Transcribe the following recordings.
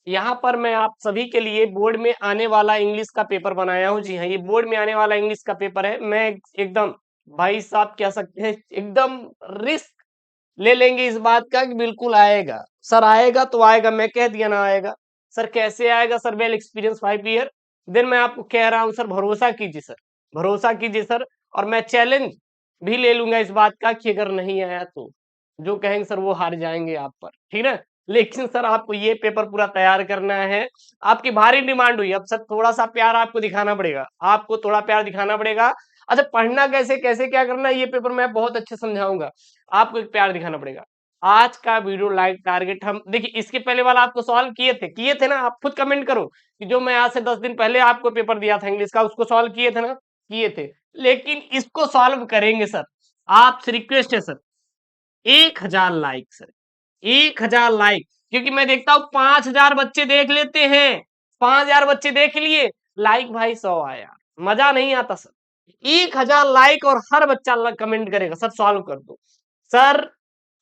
यहाँ पर मैं आप सभी के लिए बोर्ड में आने वाला इंग्लिश का पेपर बनाया हूँ। जी हाँ, ये बोर्ड में आने वाला इंग्लिश का पेपर है। मैं एकदम भाई साहब कह सकते हैं एकदम रिस्क ले लेंगे इस बात का कि बिल्कुल आएगा। सर आएगा तो आएगा, मैं कह दिया ना आएगा। सर कैसे आएगा sir? Well experience 5 year. Then मैं आपको कह रहा हूँ सर भरोसा कीजिए सर, भरोसा कीजिए सर। और मैं चैलेंज भी ले लूंगा इस बात का कि अगर नहीं आया तो जो कहेंगे सर वो हार जाएंगे आप पर, ठीक है। लेकिन सर आपको ये पेपर पूरा तैयार करना है। आपकी भारी डिमांड हुई, अब सर थोड़ा सा प्यार आपको दिखाना पड़ेगा, आपको थोड़ा प्यार दिखाना पड़ेगा। अच्छा पढ़ना कैसे कैसे क्या करना है ये पेपर मैं बहुत अच्छे समझाऊंगा। आपको एक प्यार दिखाना पड़ेगा। आज का वीडियो लाइक टारगेट हम देखिए, इसके पहले वाला आपको सॉल्व किए थे ना? आप खुद कमेंट करो कि जो मैं आज से 10 दिन पहले आपको पेपर दिया था इंग्लिश का उसको सॉल्व किए थे ना? किए थे। लेकिन इसको सॉल्व करेंगे सर, आपसे रिक्वेस्ट है सर 1000 लाइक सर, 1000 लाइक। क्योंकि मैं देखता हूं 5000 बच्चे देख लेते हैं, 5000 बच्चे देख लिए, लाइक भाई 100 आया, मजा नहीं आता सर। 1000 लाइक और हर बच्चा कमेंट करेगा सर सॉल्व कर दो। सर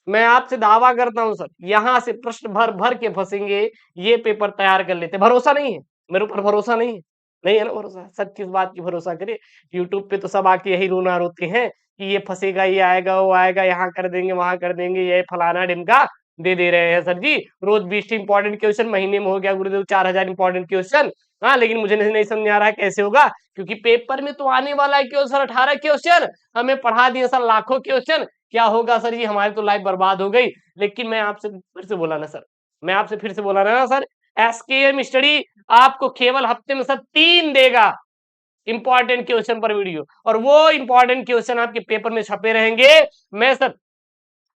मैं आपसे दावा करता हूं सर, यहां से प्रश्न भर भर के फंसेंगे। ये पेपर तैयार कर लेते। भरोसा नहीं है मेरे ऊपर? भरोसा नहीं है? नहीं है ना भरोसा? सर किस बात की भरोसा करे? यूट्यूब पे तो सब आके यही रोना रोते हैं कि ये फंसेगा, ये आएगा, वो आएगा, यहाँ कर देंगे, वहां कर देंगे, ये फलाना ढिमका दे रहे हैं सर जी। रोज 20 इंपॉर्टेंट क्वेश्चन, महीने में हो गया गुरुदेव 4000 इंपॉर्टेंट क्वेश्चन। हाँ लेकिन मुझे नहीं समझ आ रहा है कैसे होगा, क्योंकि पेपर में तो आने वाला है क्वेश्चन सर 18 क्वेश्चन, हमें पढ़ा दिए सर लाखों क्वेश्चन। क्या होगा सर जी? हमारी तो लाइफ बर्बाद हो गई। लेकिन मैं आपसे फिर से बोला ना सर, मैं आपसे फिर से बोला ना सर, एसकेएम स्टडी आपको केवल हफ्ते में सर 3 देगा इंपॉर्टेंट क्वेश्चन पर वीडियो, और वो इंपॉर्टेंट क्वेश्चन आपके पेपर में छपे रहेंगे। मैं सर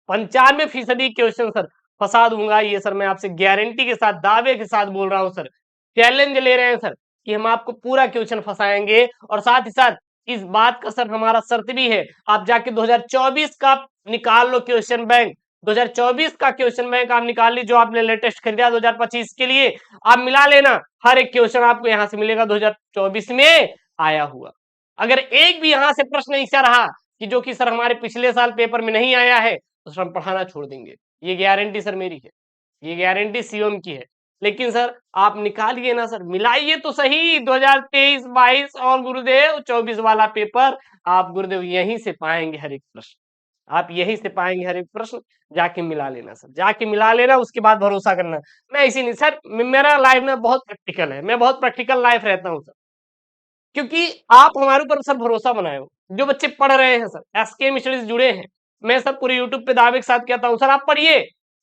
95% क्वेश्चन सर फंसा दूंगा। ये सर मैं आपसे गारंटी के साथ दावे के साथ बोल रहा हूं सर, चैलेंज ले रहे हैं सर कि हम आपको पूरा क्वेश्चन फंसाएंगे। और साथ ही साथ इस बात का सर हमारा शर्त भी है, आप जाके 2024 का निकाल लो क्वेश्चन बैंक, 2024 का क्वेश्चन बैंक आप निकाल ली जो आपने लेटेस्ट खरीदा 2025 के लिए, आप मिला लेना, हर एक क्वेश्चन आपको यहां से मिलेगा 2024 में आया हुआ। अगर एक भी यहां से प्रश्न ऐसा रहा कि जो कि सर हमारे पिछले साल पेपर में नहीं आया है तो सर हम पढ़ाना छोड़ देंगे। ये गारंटी सर मेरी है, ये गारंटी सीएम की है। लेकिन सर आप निकालिए ना सर, मिलाइए तो सही 2023, 22 और गुरुदेव 24 वाला पेपर। आप गुरुदेव यहीं से पाएंगे हर एक प्रश्न, आप यहीं से पाएंगे हर एक प्रश्न। जाके मिला लेना सर, जाके मिला लेना, उसके बाद भरोसा करना। मैं इसी नहीं सर, मेरा लाइफ में बहुत प्रैक्टिकल है, मैं बहुत प्रैक्टिकल लाइफ रहता हूँ सर। क्योंकि आप हमारे ऊपर सर भरोसा बनाए हो, जो बच्चे पढ़ रहे हैं सर, एसकेएम स्टडीज जुड़े हैं, मैं सर पूरे यूट्यूब पे दावे के साथ कहता हूँ सर आप पढ़िए,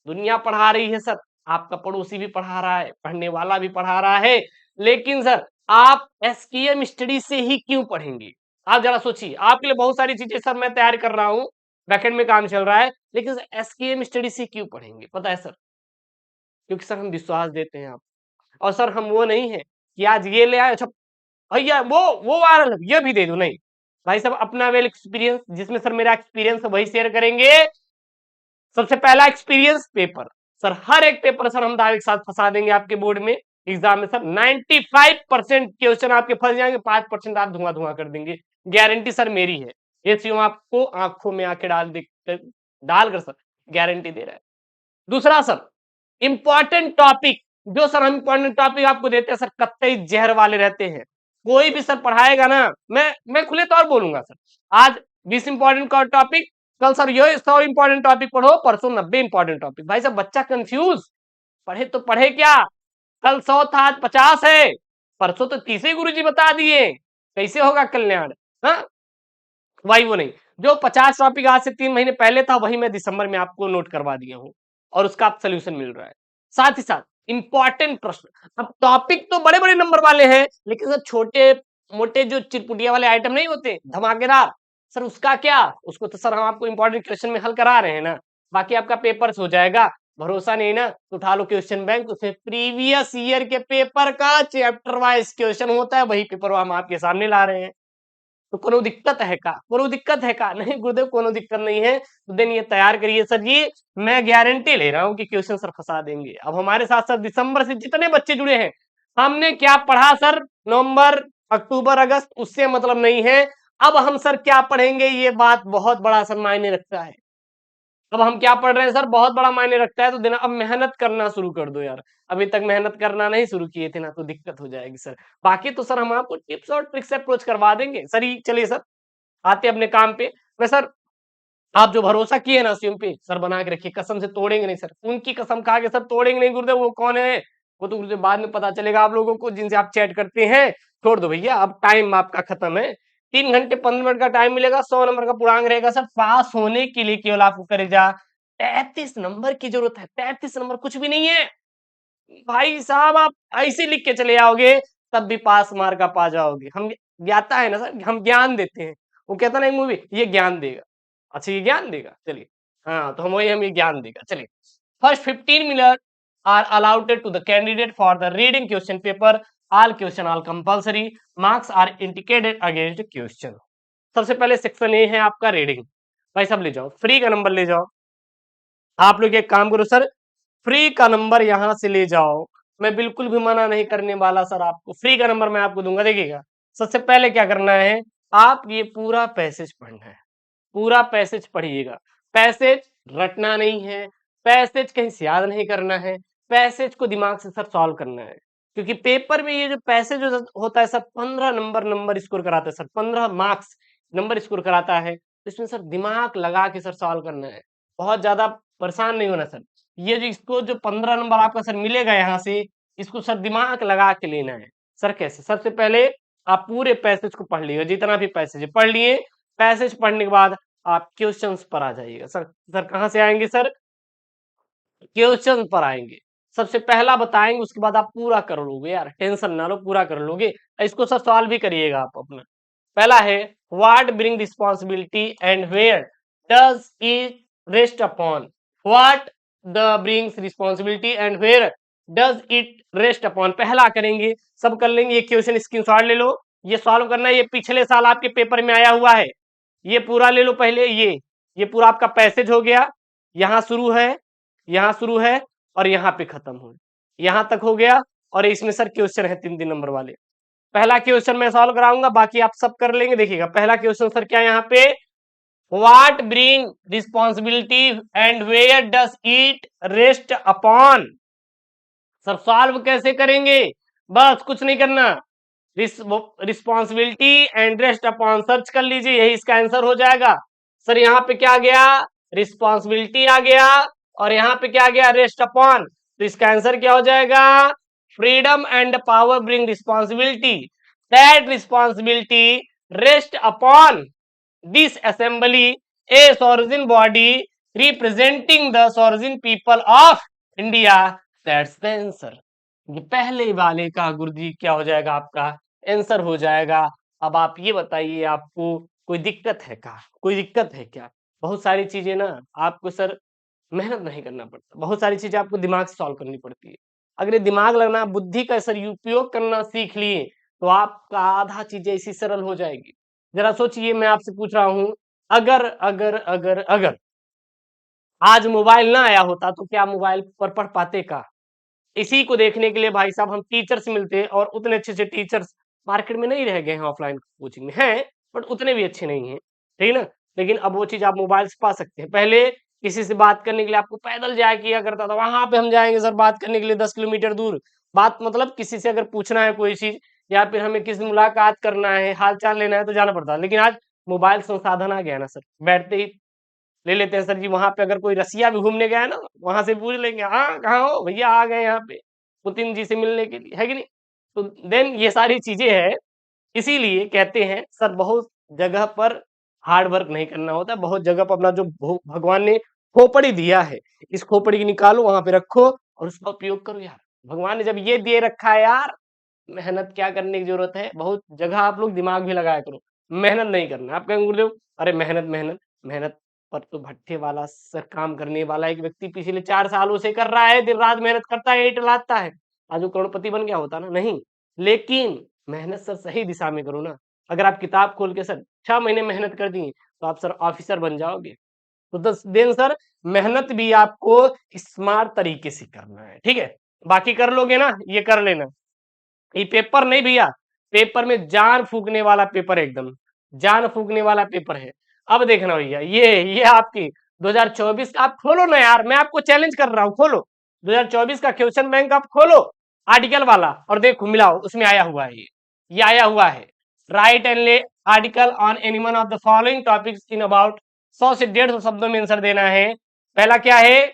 दुनिया पढ़ा रही है सर, आपका पड़ोसी भी पढ़ा रहा है, पढ़ने वाला भी पढ़ा रहा है। लेकिन सर आप एसकेएम स्टडी से ही क्यों पढ़ेंगे? आप जरा सोचिए, आपके लिए बहुत सारी चीजें सर मैं तैयार कर रहा हूँ, बैकएंड में काम चल रहा है, लेकिन एसकेएम स्टडी से क्यों पढ़ेंगे? पता है सर, क्योंकि सर हम विश्वास देते हैं आप, और सर हम वो नहीं है कि आज ये ले आए, अच्छा भैया वो वायरल है ये भी दे दो, नहीं भाई साहब, अपना वेल एक्सपीरियंस जिसमें सर मेरा एक्सपीरियंस है वही शेयर करेंगे। सबसे पहला एक्सपीरियंस पेपर, सर हर एक पेपर सर हम दावे के साथ फंसा देंगे आपके बोर्ड में एग्जाम में सर। 95% क्वेश्चन आपके फंस जाएंगे, 5% आप धुआं धुआं कर देंगे, गारंटी सर मेरी है। ये सीएम आपको आंखों में आंखें डालकर सर गारंटी दे रहा है। दूसरा सर इंपॉर्टेंट टॉपिक, जो सर हम इंपॉर्टेंट टॉपिक आपको देते हैं सर कतई जहर वाले रहते हैं। कोई भी सर पढ़ाएगा ना, मैं खुले तौर बोलूंगा सर, आज 20 इंपॉर्टेंट का टॉपिक, कल सर ये 100 इंपॉर्टेंट टॉपिक पढ़ो, परसों 90 इंपॉर्टेंट टॉपिक। भाई साहब बच्चा कंफ्यूज, पढ़े तो पढ़े क्या? कल 100 था आज 50 है, परसों तो 30 ही गुरुजी बता दिए, कैसे होगा कल्याण? हाँ वही वो नहीं, जो 50 टॉपिक आज से 3 महीने पहले था वही मैं दिसंबर में आपको नोट करवा दिया हूं, और उसका आप सोल्यूशन मिल रहा है। साथ ही साथ इंपॉर्टेंट प्रश्न, अब टॉपिक तो बड़े बड़े नंबर वाले हैं, लेकिन सर छोटे मोटे जो चिरपुटिया वाले आइटम नहीं होते धमाकेदार, सर उसका क्या? उसको तो सर हम आपको इंपॉर्टेंट क्वेश्चन में हल करा रहे हैं ना, बाकी आपका पेपर हो जाएगा। भरोसा नहीं ना तो उठा लो क्वेश्चन बैंक, उसमें प्रीवियस ईयर के पेपर का चैप्टर वाइज क्वेश्चन होता है, वही पेपर हम आपके सामने ला रहे हैं। तो कोनो दिक्कत है का? कोनो दिक्कत है का? नहीं गुरुदेव कोनो दिक्कत नहीं है। तो देन ये तैयार करिए सर जी, मैं गारंटी ले रहा हूं कि क्वेश्चन सर फंसा देंगे। अब हमारे साथ सर दिसंबर से जितने बच्चे जुड़े हैं, हमने क्या पढ़ा सर नवंबर अक्टूबर अगस्त उससे मतलब नहीं है, अब हम सर क्या पढ़ेंगे ये बात बहुत बड़ा सर मायने रखता है। अब हम क्या पढ़ रहे हैं सर, बहुत बड़ा मायने रखता है तो देना। अब मेहनत करना शुरू कर दो यार, अभी तक मेहनत करना नहीं शुरू किए थे ना, तो दिक्कत हो जाएगी सर। बाकी तो सर हम आपको टिप्स और ट्रिक्स से अप्रोच करवा देंगे सर। ही चलिए सर, आते हैं अपने काम पे। मैं सर, आप जो भरोसा किए ना सीएम पे, सर बना के रखिए, कसम से तोड़ेंगे नहीं सर। उनकी कसम खा के सर तोड़ेंगे नहीं गुरुदेव। वो कौन है? वो तो गुरुदेव बाद में पता चलेगा आप लोगों को, जिनसे आप चैट करते हैं। छोड़ दो भैया, अब टाइम आपका खत्म है। 3 घंटे 15 मिनट का टाइम मिलेगा, 100 नंबर का पूर्णांक रहेगा सर। पास होने के लिए केवल आपको करे जा 33 नंबर की जरूरत है। 33 नंबर कुछ भी नहीं है भाई साहब। आप ऐसे लिख के चले आओगे तब भी पास मार्क आप आ जाओगे। हम ज्ञाता है ना सर, हम ज्ञान देते हैं। वो कहता ना एक मूवी, ये ज्ञान देगा। अच्छा ये ज्ञान देगा, चलिए। हाँ तो हम ये ज्ञान देगा, चलिए। First 15 minute are allotted to the candidate for the reading question paper. All question are compulsory. Marks are indicated against question. सबसे पहले सेक्शन ए है आपका रीडिंग। भाई साहब ले जाओ, फ्री का नंबर ले जाओ। आप लोग एक काम करो सर, फ्री का नंबर यहां से ले जाओ। मैं बिल्कुल भी मना नहीं करने वाला सर, आपको फ्री का नंबर मैं आपको दूंगा। देखिएगा, सबसे पहले क्या करना है, आप ये पूरा पैसेज पढ़ना है। पूरा पैसेज पढ़िएगा। पैसेज रटना नहीं है, पैसेज कहीं से याद नहीं करना है, पैसेज को दिमाग से सर सॉल्व करना है। क्योंकि पेपर में ये जो पैसेज होता है सर, 15 नंबर स्कोर कराता है सर, 15 मार्क्स नंबर स्कोर कराता है। तो इसमें सर दिमाग लगा के सर सॉल्व करना है। बहुत ज्यादा परेशान नहीं होना सर। ये जो इसको जो 15 नंबर आपका सर मिलेगा यहाँ से, इसको सर दिमाग लगा के लेना है। सर कैसे? सबसे पहले आप पूरे पैसेज को पढ़ लीजिए, जितना भी पैसेज है पढ़ लिए। पैसेज पढ़ने के बाद आप क्वेश्चंस पर आ जाइएगा। सर सर कहाँ से आएंगे सर? क्वेश्चन पर आएंगे। सबसे पहला बताएंगे, उसके बाद आप पूरा कर लोगे यार, टेंशन ना लो, पूरा कर लोगे। इसको सर सवाल भी करिएगा आप अपना। पहला है, what bring responsibility and where does it rest upon. What the brings responsibility and where does it rest upon. पहला करेंगे, सब कर लेंगे। ये क्वेश्चन स्क्रीनशॉट ले लो, ये सॉल्व करना है। ये पिछले साल आपके पेपर में आया हुआ है, ये पूरा ले लो पहले। ये पूरा आपका पैसेज हो गया। यहाँ शुरू है, यहाँ शुरू है और यहाँ पे खत्म हो, यहाँ तक हो गया। और इसमें सर क्वेश्चन है 3 3 नंबर वाले। पहला क्वेश्चन मैं सॉल्व कराऊंगा, बाकी आप सब कर लेंगे। देखिएगा पहला क्वेश्चन सर क्या है यहाँ पे, what bring responsibility and where does it rest upon. Sir solve कैसे करेंगे? बस कुछ नहीं करना, responsibility and rest upon search कर लीजिए, यही इसका आंसर हो जाएगा। सर यहाँ पे क्या आ गया? रिस्पॉन्सिबिलिटी आ गया। और यहाँ पे क्या आ गया? Rest upon. तो इसका आंसर क्या हो जाएगा? Freedom and power bring responsibility, that responsibility rest upon this assembly, a sovereign body representing the sovereign people of India, that's the answer. ये पहले वाले का गुरुजी क्या हो जाएगा? आपका आंसर हो जाएगा। अब आप ये बताइए, आपको कोई दिक्कत है क्या? कोई दिक्कत है क्या? बहुत सारी चीजें ना आपको सर मेहनत नहीं करना पड़ता, बहुत सारी चीजें आपको दिमाग से सॉल्व करनी पड़ती है। अगर ये दिमाग लगना, बुद्धि का सर उपयोग करना सीख लिए, तो आपका आधा चीजें ऐसी सरल हो जाएगी। जरा सोचिए, मैं आपसे पूछ रहा हूं, अगर आज मोबाइल ना आया होता तो क्या मोबाइल पर पढ़ पाते का? इसी को देखने के लिए भाई साहब हम टीचर से मिलते हैं, और उतने अच्छे अच्छे टीचर्स मार्केट में नहीं रह गए हैं। ऑफलाइन कोचिंग में हैं, बट उतने भी अच्छे नहीं हैं, ठीक है ना। लेकिन अब वो चीज आप मोबाइल से पा सकते हैं। पहले किसी से बात करने के लिए आपको पैदल जाया किया करता था, वहां पे हम जाएंगे सर बात करने के लिए 10 किलोमीटर दूर। बात मतलब किसी से अगर पूछना है कोई चीज, या फिर हमें किसी से मुलाकात करना है, हाल चाल लेना है, तो जाना पड़ता है। लेकिन आज मोबाइल संसाधन आ गया ना सर, बैठते ही ले लेते हैं सर जी। वहां पे अगर कोई रसिया भी घूमने गया है ना, वहां से पूछ लेंगे, हाँ कहाँ हो भैया, आ गए यहाँ पे पुतिन जी से मिलने के लिए, है कि नहीं। तो देन ये सारी चीजें हैं। इसीलिए कहते हैं सर, बहुत जगह पर हार्ड वर्क नहीं करना होता, बहुत जगह पर अपना जो भगवान ने खोपड़ी दिया है, इस खोपड़ी की निकालो, वहां पे रखो और उसका उपयोग करो यार। भगवान ने जब ये दे रखा है यार, मेहनत क्या करने की जरूरत है? बहुत जगह आप लोग दिमाग भी लगाया करो, मेहनत नहीं करना। आप कहेंगे गुरुदेव, अरे मेहनत मेहनत मेहनत पर तो भट्ठे वाला सर, काम करने वाला एक व्यक्ति पिछले 4 सालों से कर रहा है, दिन रात मेहनत करता है, ईंट लाता है, आज वो करोड़पति बन गया होता ना? नहीं। लेकिन मेहनत सर सही दिशा में करो ना। अगर आप किताब खोल के सर 6 महीने मेहनत कर दिए, तो आप सर ऑफिसर बन जाओगे। तो दस दिन सर मेहनत भी आपको स्मार्ट तरीके से करना है, ठीक है। बाकी कर लोगे ना, ये कर लेना। ये पेपर नहीं भैया, पेपर में जान फूकने वाला पेपर है, एकदम जान फूकने वाला पेपर है। अब देखना भैया, ये आपकी 2024 का आप खोलो ना यार, मैं आपको चैलेंज कर रहा हूं, खोलो 2024 का क्वेश्चन बैंक आप खोलो आर्टिकल वाला और देखो मिलाओ, उसमें आया हुआ है ये आया हुआ है। Right and article on any one of the following topics in about 100 से 150 शब्दों में आंसर देना है। पहला क्या है,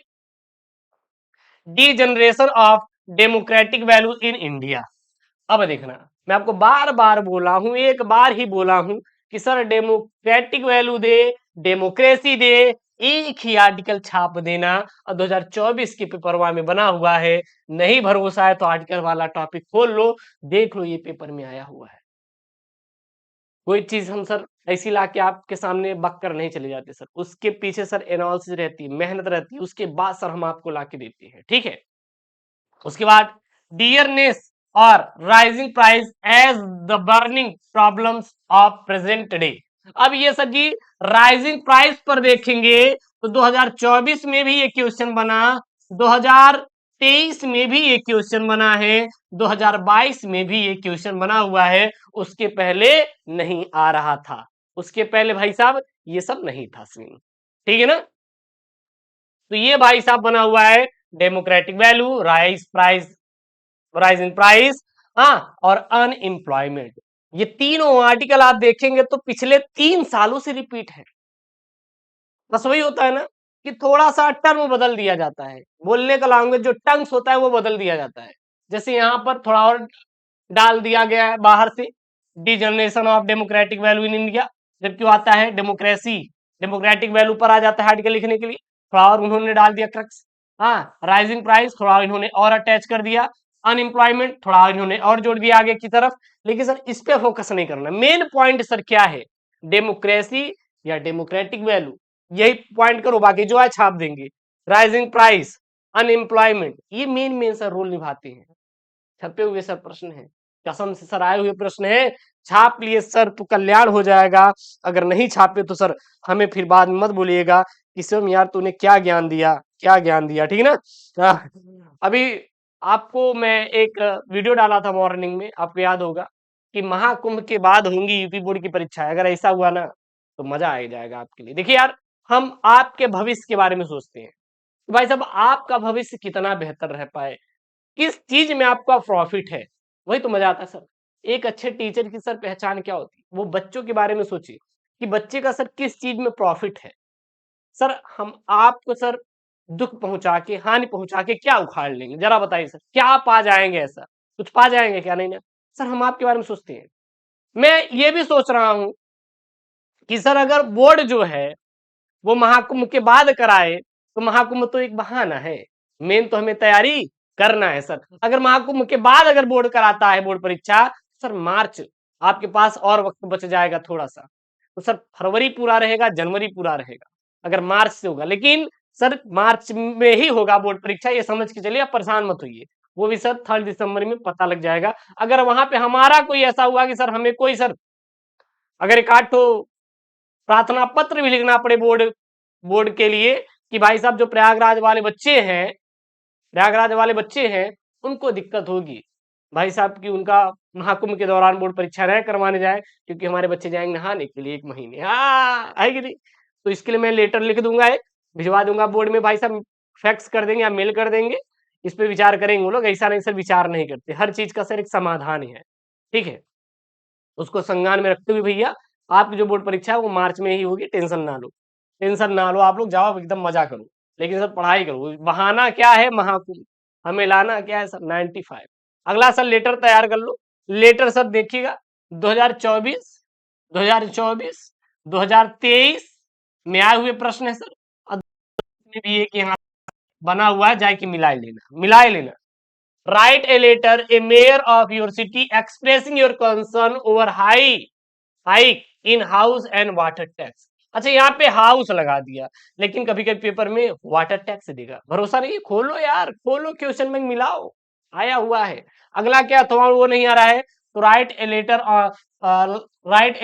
D generation of democratic value in India. अब देखना, मैं आपको बार बार बोला हूं, एक बार ही बोला हूं कि सर डेमोक्रेटिक वैल्यू दे, डेमोक्रेसी दे, एक ही आर्टिकल छाप देना। और 2024 के पेपर में बना हुआ है, नहीं भरोसा है तो आर्टिकल वाला टॉपिक खोल लो, देख लो, ये पेपर में आया हुआ है। कोई चीज हम सर ऐसी ला के आपके सामने बक कर नहीं चले जाते सर, उसके पीछे सर एनालिसिस रहती है, मेहनत रहती है, उसके बाद सर हम आपको ला के देते हैं, ठीक है। उसके बाद डियरनेस और rising price as the burning problems of present day. अब ये सर जी राइजिंग प्राइस पर देखेंगे तो 2024 में भी ये क्वेश्चन बना, 2023 में भी ये क्वेश्चन बना है, 2022 में भी ये क्वेश्चन बना हुआ है। उसके पहले नहीं आ रहा था, उसके पहले भाई साहब ये सब नहीं था सीन, ठीक है ना। तो ये भाई साहब बना हुआ है democratic value, rise in price, हाँ, और अनएम्प्लॉयमेंट। ये तीनों आर्टिकल आप देखेंगे तो पिछले 3 सालों से रिपीट है। बस वही होता है ना कि थोड़ा सा टर्म बदल दिया जाता है, बोलने का लैंग्वेज जो टंग्स होता है वो बदल दिया जाता है। जैसे यहाँ पर थोड़ा और डाल दिया गया है बाहर से, D generation of democratic value in India, जब क्यों आता है डेमोक्रेसी, डेमोक्रेटिक वैल्यू पर आ जाता है आर्टिकल लिखने के लिए, थोड़ा और उन्होंने डाल दिया क्रक्स। हाँ, राइजिंग प्राइस थोड़ा इन्होंने और अटैच कर दिया, अनएम्प्लॉयमेंट थोड़ा इन्होंने और जोड़ दिया आगे की तरफ। लेकिन सर इस पे फोकस नहीं करना, मेन पॉइंट सर क्या है, डेमोक्रेसी या डेमोक्रेटिक वैल्यू, यही पॉइंट करो, बाकी जो है छाप देंगे। राइजिंग प्राइस, अनएम्प्लॉयमेंट, ये मेन मेन सर रोल निभाते हैं। छपे हुए सर प्रश्न है, कसम से सर आए हुए प्रश्न है, छाप लिए सर तो कल्याण हो जाएगा, अगर नहीं छापे तो सर हमें फिर बाद में मत बोलिएगा कि शिवम यार तूने क्या ज्ञान दिया, क्या ज्ञान दिया, ठीक है ना। अभी आपको मैं एक वीडियो डाला था मॉर्निंग में, आपको याद होगा कि महाकुंभ के बाद होंगी यूपी बोर्ड की परीक्षा, अगर ऐसा हुआ ना तो मजा आ जाएगा आपके लिए। देखिए यार, हम आपके भविष्य के बारे में सोचते हैं, भाई साहब आपका भविष्य कितना बेहतर रह पाए, किस चीज में आपका प्रॉफिट है, वही तो मजा आता है सर। एक अच्छे टीचर की सर पहचान क्या होती है, वो बच्चों के बारे में सोचिए कि बच्चे का सर किस चीज में प्रॉफिट है। सर हम आपको सर दुख पहुंचा के, हानि पहुंचा के क्या उखाड़ लेंगे, जरा बताइए सर, क्या पा जाएंगे, ऐसा कुछ पा जाएंगे क्या, नहीं ना। सर हम आपके बारे में सोचते हैं। मैं ये भी सोच रहा हूं कि सर अगर बोर्ड जो है वो महाकुंभ के बाद कराए तो महाकुंभ तो एक बहाना है, मेन तो हमें तैयारी करना है सर। अगर महाकुंभ के बाद अगर बोर्ड कराता है बोर्ड परीक्षा, सर मार्च आपके पास और वक्त बच जाएगा थोड़ा सा, तो सर फरवरी पूरा रहेगा, जनवरी पूरा रहेगा अगर मार्च से होगा। लेकिन सर मार्च में ही होगा बोर्ड परीक्षा, ये समझ के चलिए, आप परेशान मत होइए, वो भी सर 3 दिसंबर में पता लग जाएगा। अगर वहां पे हमारा कोई ऐसा हुआ कि सर हमें कोई सर अगर एक आध तो प्रार्थना पत्र भी लिखना पड़े बोर्ड बोर्ड के लिए कि भाई साहब जो प्रयागराज वाले बच्चे हैं उनको दिक्कत होगी भाई साहब की, उनका महाकुंभ के दौरान बोर्ड परीक्षा न करवाने जाए, क्योंकि हमारे बच्चे जाएंगे नहाने के लिए 1 महीने, हाँ है कि नहीं। तो इसके लिए मैं लेटर लिख दूंगा, एक भिजवा दूंगा बोर्ड में, भाई साहब फैक्स कर देंगे या मेल कर देंगे, इस पे विचार करेंगे वो लोग। ऐसा नहीं सर विचार नहीं करते, हर चीज का सर एक समाधान है, ठीक है। उसको संज्ञान में रखते हुए भैया आपकी जो बोर्ड परीक्षा है वो मार्च में ही होगी, टेंशन ना लो, टेंशन ना लो, आप लोग जाओ एकदम मजा करो, लेकिन सर पढ़ाई करो। बहाना क्या है, महाकुंभ, हमें लाना क्या है सर 95। अगला सर लेटर तैयार कर लो, लेटर सर देखिएगा 2024 2024 2023 में आए हुए प्रश्न है सर, और में भी एक यहाँ बना हुआ है, जाके मिलाए लेना। Write a letter, a mayor of your city expressing your concern over hike in house and water tax। अच्छा यहाँ पे हाउस लगा दिया, लेकिन कभी कभी पेपर में वाटर टैक्स देगा, भरोसा नहीं, खोलो यार, खोलो क्वेश्चन बैंक मिलाओ, आया हुआ है। अगला क्या तुम्हारा वो नहीं आ रहा है, तो write a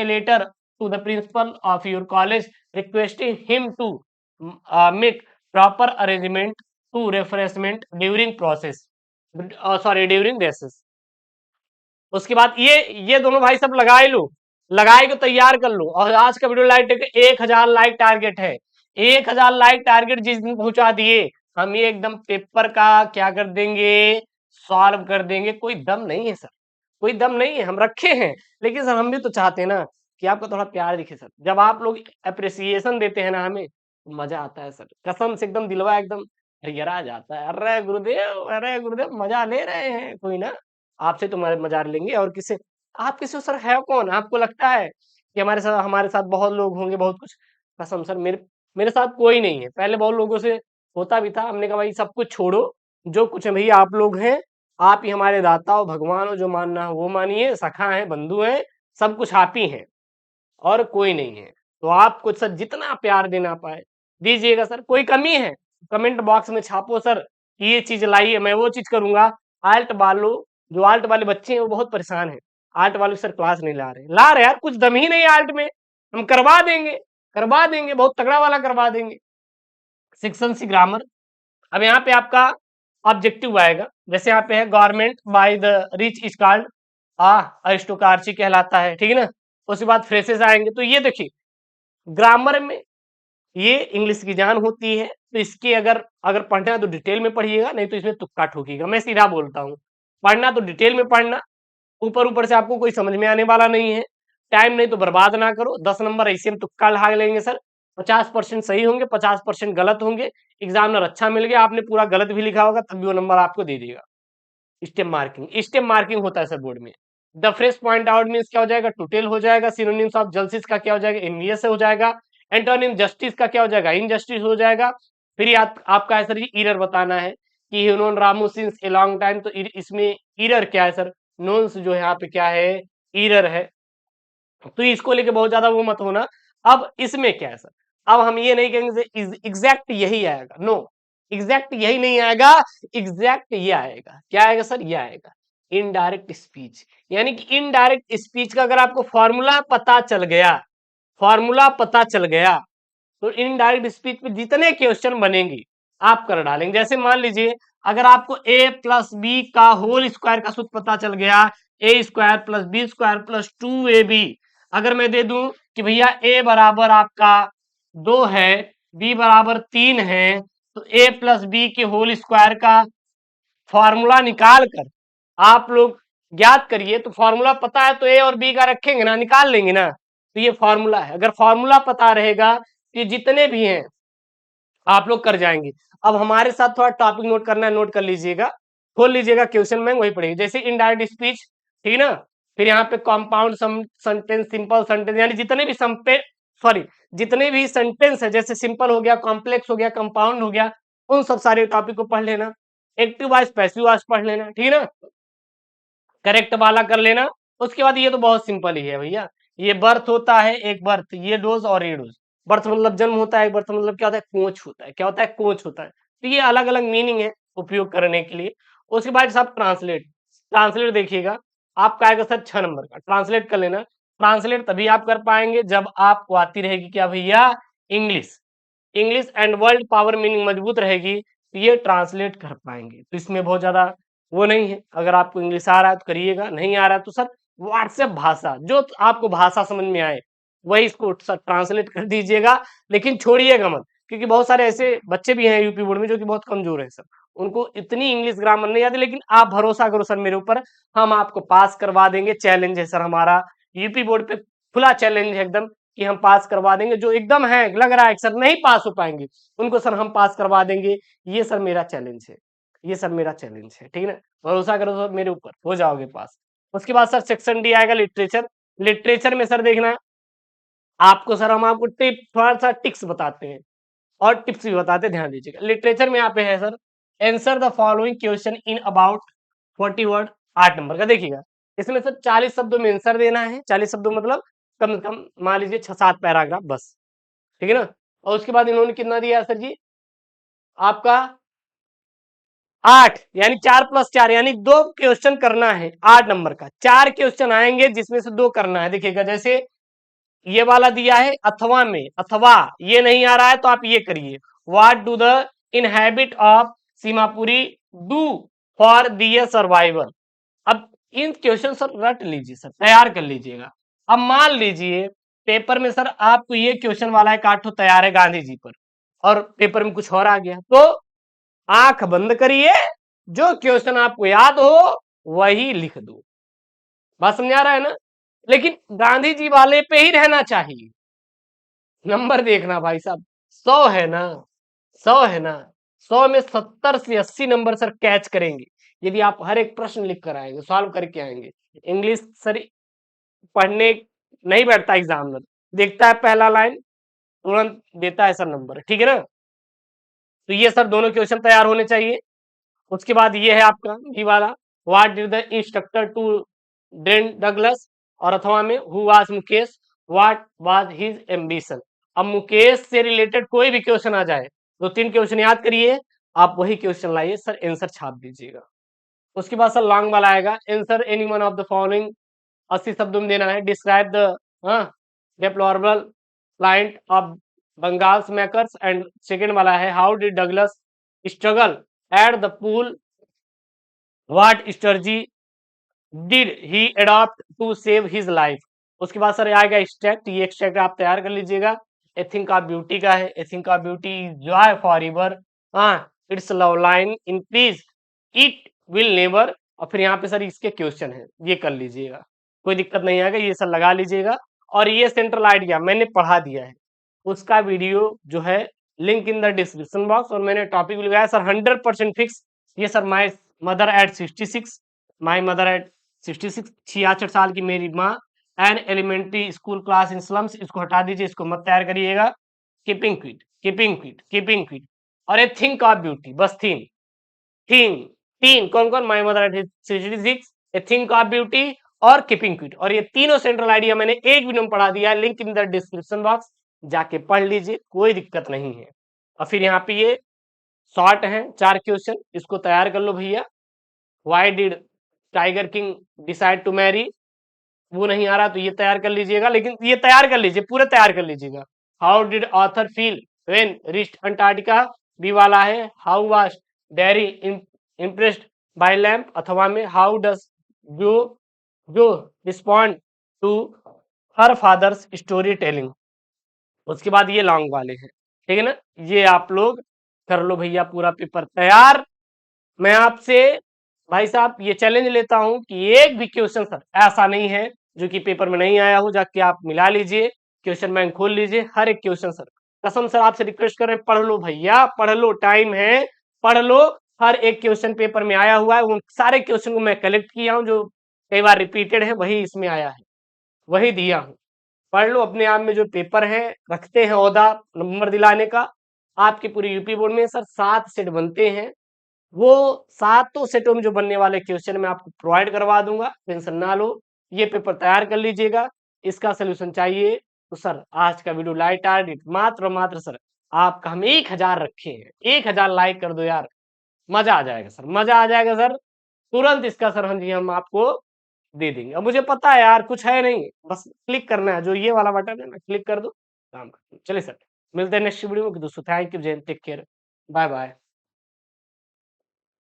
letter to the principal of your college requesting him to make proper arrangement to refreshment during process, sorry during recess. उसके बाद ये दोनों भाई सब लगाए लो, लगाए को तैयार कर लो। और आज का वीडियो लाइक 1000 लाइक टारगेट है, 1000 लाइक टारगेट जिस दिन पहुंचा दिए, हम ये एकदम पेपर का क्या कर देंगे, सॉल्व कर देंगे। कोई दम नहीं है सर, कोई दम नहीं है, हम रखे हैं। लेकिन सर हम भी तो चाहते हैं ना कि आपको थोड़ा प्यार दिखे सर। जब आप लोग अप्रिसिएशन देते हैं ना हमें, तो मजा आता है सर, कसम से एकदम दिलवा एकदम हरिहरा जाता है। अरे गुरुदेव मजा ले रहे हैं, कोई ना, आपसे तो मजा लेंगे और किससे। आप किसी सर है कौन, आपको लगता है कि हमारे साथ बहुत लोग होंगे, बहुत कुछ। कसम सर मेरे मेरे साथ कोई नहीं है। पहले बहुत लोगों से होता भी था, हमने कहा भाई सब कुछ छोड़ो, जो कुछ है भैया आप लोग हैं, आप ही हमारे दाता हो, भगवान हो, जो मानना है वो मानिए, सखा है, बंधु है, सब कुछ आप ही हैं और कोई नहीं है। तो आपको सर जितना प्यार देना पाए दीजिएगा सर। कोई कमी है कमेंट बॉक्स में छापो सर कि ये चीज लाइए, मैं वो चीज करूंगा। आल्ट वालों, जो आल्ट वाले बच्चे हैं वो बहुत परेशान है, आर्ट वाले सर क्लास नहीं ला रहे यार, कुछ दम ही नहीं आर्ट में। हम करवा देंगे बहुत तगड़ा वाला करवा देंगे। Section C grammar. अब यहाँ पे आपका ऑब्जेक्टिव आएगा, जैसे यहाँ पे है government by the rich scold aristocracy कहलाता है, ठीक है ना। उसके बाद फ्रेसेस आएंगे। तो ये देखिए ग्रामर में ये इंग्लिश की जान होती है। तो इसके अगर अगर पढ़ना है तो डिटेल में पढ़िएगा, नहीं तो इसमें तुक्का ठोकिएगा। मैं सीधा बोलता हूँ, पढ़ना तो डिटेल में पढ़ना, ऊपर ऊपर से आपको कोई समझ में आने वाला नहीं है। टाइम नहीं तो बर्बाद ना करो। 10 नंबर ऐसे हम तुक्का लगा लेंगे सर, 50% सही होंगे, 50% गलत होंगे। एग्जामिनर अच्छा मिल गया, आपने पूरा गलत भी लिखा होगा तब भी वो नंबर आपको दे देगा। स्टेप मार्किंग होता है सर बोर्ड में। The fresh point out means क्या हो जाएगा, टोटल हो जाएगा। सिनोनिम्स ऑफ जस्टिस का क्या हो जाएगा, एनवीएस हो जाएगा। एंटोनिम जस्टिस का क्या हो जाएगा, इनजस्टिस हो जाएगा। फिर आपका है सर ईरर बताना है कि known Ramu since a long time. तो इसमें ईरर क्या है सर, नोन्स जो है यहाँ पे क्या है, ईरर है। तो इसको लेके बहुत ज्यादा वो मत होना। अब इसमें क्या है सर, अब हम ये नहीं कहेंगे एग्जैक्ट यही आएगा, नो, एग्जैक्ट यही नहीं आएगा, एग्जैक्ट ये आएगा। क्या आएगा सर, ये आएगा इनडायरेक्ट स्पीच। यानी कि इनडायरेक्ट स्पीच का अगर आपको फॉर्मूला पता चल गया, फॉर्मूला पता चल गया, तो इनडायरेक्ट स्पीच में जितने क्वेश्चन बनेंगे आप कर डालेंगे। जैसे मान लीजिए अगर आपको a प्लस बी का होल स्क्वायर का सूत्र पता चल गया, a square plus B square plus 2ab। अगर मैं दे दूं कि भैया a बराबर आपका 2 है, b बराबर 3 है, तो a प्लस बी के होल स्क्वायर का फॉर्मूला निकाल कर आप लोग ज्ञात करिए। तो फॉर्मूला पता है तो a और b का रखेंगे ना, निकाल लेंगे ना। तो ये फॉर्मूला है, अगर फॉर्मूला पता रहेगा तो ये जितने भी हैं आप लोग कर जाएंगे। अब हमारे साथ थोड़ा टॉपिक नोट करना है, नोट कर लीजिएगा, खोल लीजिएगा क्वेश्चन में वही पढ़ेगी। जैसे इनडायरेक्ट स्पीच, ठीक है ना। फिर यहाँ पे कंपाउंड सेंटेंस, सिंपल सेंटेंस, यानी जितने भी सेंटेंस है, जैसे सिंपल हो गया, कॉम्प्लेक्स हो गया, कंपाउंड हो गया, उन सब सारे टॉपिक को पढ़ लेना। एक्टिव वॉइस पैसिव वॉइस पढ़ लेना, ठीक है ना, करेक्ट वाला कर लेना। उसके बाद ये तो बहुत सिंपल ही है भैया, ये बर्थ होता है, एक बर्थ, ये डोज और ये डोज। बर्थ मतलब जन्म होता है, बर्थ मतलब क्या होता है, कोच होता है। क्या होता है, कोच होता है। तो ये अलग अलग मीनिंग है उपयोग करने के लिए। उसके बाद साहब ट्रांसलेट, ट्रांसलेट देखिएगा आपका आएगा सर 6 नंबर का, ट्रांसलेट कर लेना। ट्रांसलेट तभी आप कर पाएंगे जब आपको आती रहेगी क्या भैया, English. English and world power meaning मजबूत रहेगी तो ये ट्रांसलेट कर पाएंगे। तो इसमें बहुत ज्यादा वो नहीं है। अगर आपको इंग्लिश आ रहा है तो करिएगा, नहीं आ रहा है तो सर व्हाट्सएप भाषा, जो आपको भाषा समझ में आए वही इसको सर ट्रांसलेट कर दीजिएगा। लेकिन छोड़िएगा मत, क्योंकि बहुत सारे ऐसे बच्चे भी हैं यूपी बोर्ड में जो कि बहुत कमजोर है सर, उनको इतनी इंग्लिश ग्रामर नहीं आती। लेकिन आप भरोसा करो सर मेरे ऊपर, हम आपको पास करवा देंगे। चैलेंज है सर हमारा, यूपी बोर्ड पे खुला चैलेंज है एकदम कि हम पास करवा देंगे। जो एकदम है लग रहा है सर नहीं पास हो पाएंगे, उनको सर हम पास करवा देंगे। ये सर मेरा चैलेंज है, ये सर मेरा चैलेंज है, ठीक है ना। भरोसा करो सर मेरे ऊपर, हो जाओगे पास। उसके बाद सर सेक्शन डी आएगा लिटरेचर। लिटरेचर में सर देखना आपको, सर हम आपको टिप थोड़ा सा टिक्स बताते हैं और टिप्स भी बताते हैं, ध्यान दीजिएगा। लिटरेचर में यहाँ पे है sir, answer the following question in about 40 word, 8 number का। देखिएगा इसमें सर 40 शब्दों में आंसर देना है। 40 शब्दों मतलब कम से कम मान लीजिए 6-7 पैराग्राफ बस, ठीक है ना। और उसके बाद इन्होंने कितना दिया सर जी, आपका 8, यानी 4+4, यानी 2 क्वेश्चन करना है 8 नंबर का। 4 क्वेश्चन आएंगे जिसमें से 2 करना है। देखिएगा जैसे ये वाला दिया है अथवा में, अथवा ये नहीं आ रहा है तो आप ये करिए, what do the inhabit of Seemapuri do for their survival. अब इन क्वेश्चन सर रट लीजिए सर, तैयार कर लीजिएगा। अब मान लीजिए पेपर में सर आपको ये क्वेश्चन वाला है, काठो तैयार है गांधी जी पर, और पेपर में कुछ और आ गया। तो आंख बंद करिए, जो क्वेश्चन आपको याद हो वही लिख दो। बात समझ आ रहा है ना? लेकिन गांधी जी वाले पे ही रहना चाहिए। नंबर देखना भाई साहब, 100 है ना, 100 है ना, 100 में 70 से 80 नंबर सर कैच करेंगे यदि आप हर एक प्रश्न लिख कर आएंगे, सॉल्व करके आएंगे। इंग्लिश सर पढ़ने नहीं बैठता एग्जाम में, देखता है पहला लाइन, तुरंत देता है सर नंबर, ठीक है ना? तो ये सर दोनों क्वेश्चन तैयार होने चाहिए। उसके बाद ये है आपका बी वाला, what did the instructor to train Douglas, और अथवा में who was Mukesh, what was his ambition. अब मुकेश से रिलेटेड कोई भी क्वेश्चन आ जाए, दो तीन क्वेश्चन याद करिए, आप वही क्वेश्चन लाइए सर, आंसर छाप दीजिएगा। उसके बाद सर लॉन्ग वाला आएगा, answer any one of the following, 80 शब्दों में देना है। Describe the deplorable client of bangle makers, and second वाला है how did Douglas struggle at the pool, what strategy did he adopt to save his life. उसके बाद sir आएगा extract, ये एक्सट्रैक्ट आप तैयार कर लीजिएगा। ए थिंक ऑफ ब्यूटी का है, a thing of beauty joy forever, its loveliness increase it will never. और फिर यहाँ पे सर इसके क्वेश्चन है, ये कर लीजिएगा, कोई दिक्कत नहीं आएगा, ये सर लगा लीजिएगा। और ये सेंट्रल आइडिया मैंने पढ़ा दिया है, उसका वीडियो जो है link in the description box, और मैंने टॉपिक भी लगाया सर 100% फिक्स। ये sir my mother at 66, my mother at 66, 66 साल की मेरी माँ, an elementary school class in slums, इसको हटा दीजिए, इसको मत तैयार करिएगा। Keeping quiet, keeping quiet, keeping quiet, और ए थिंक ऑफ ब्यूटी, बस थीम, थीम, तीन कौन कौन, my mother at 66, a thing of beauty और कीपिंग क्विट, और ये तीनों सेंट्रल आइडिया मैंने एक वीडियो में पढ़ा दिया है, link in the description box, जाके पढ़ लीजिए, कोई दिक्कत नहीं है। और फिर यहाँ पे ये शॉर्ट है 4 क्वेश्चन, इसको तैयार कर लो भैया। Why did Tiger King decide to marry, वो नहीं आ रहा तो ये तैयार कर लीजिएगा, लेकिन ये तैयार कर लीजिए, पूरे तैयार कर लीजिएगा। How did author feel when reached Antarctica, B वाला है how was Derry impressed by lamp, अथवा में how does Jo Jo respond to her father's story telling. उसके बाद ये लॉन्ग वाले हैं, ठीक है ना? ये आप लोग कर लो भैया, पूरा पेपर तैयार। मैं आपसे भाई साहब ये चैलेंज लेता हूं कि एक भी क्वेश्चन सर ऐसा नहीं है जो कि पेपर में नहीं आया हो, जाके आप मिला लीजिए, क्वेश्चन बैंक खोल लीजिए, हर एक क्वेश्चन सर, कसम सर आपसे रिक्वेस्ट कर रहे हैं, पढ़ लो भैया, पढ़ लो, टाइम है, पढ़ लो। हर एक क्वेश्चन पेपर में आया हुआ है, उन सारे क्वेश्चन को मैं कलेक्ट किया हूं, जो कई बार रिपीटेड है, वही इसमें आया है, वही दिया हूं। पढ़ लो, अपने आप में जो पेपर है रखते हैं ओहदा नंबर दिलाने का। आपके पूरे यूपी बोर्ड में सर 7 सेट बनते हैं, वो 7 सेटों में जो बनने वाले क्वेश्चन मैं आपको प्रोवाइड करवा दूंगा, टेंशन ना लो। ये पेपर तैयार कर लीजिएगा, इसका सोल्यूशन चाहिए तो सर आज का वीडियो लाइक टारगेट मात्र और मात्र सर आपका हम 1000 रखे हैं, 1000 लाइक कर दो यार, मजा आ जाएगा सर, मजा आ जाएगा सर, तुरंत इसका सर हम आपको दे देंगे। अब मुझे पता है यार कुछ है नहीं, बस क्लिक करना है, जो ये वाला बटन है ना, क्लिक कर दो, काम खत्म। चलिए सर, मिलते हैं नेक्स्ट वीडियो में दोस्तों, थैंक यू, जय हिंद, टेक केयर, बाय बाय।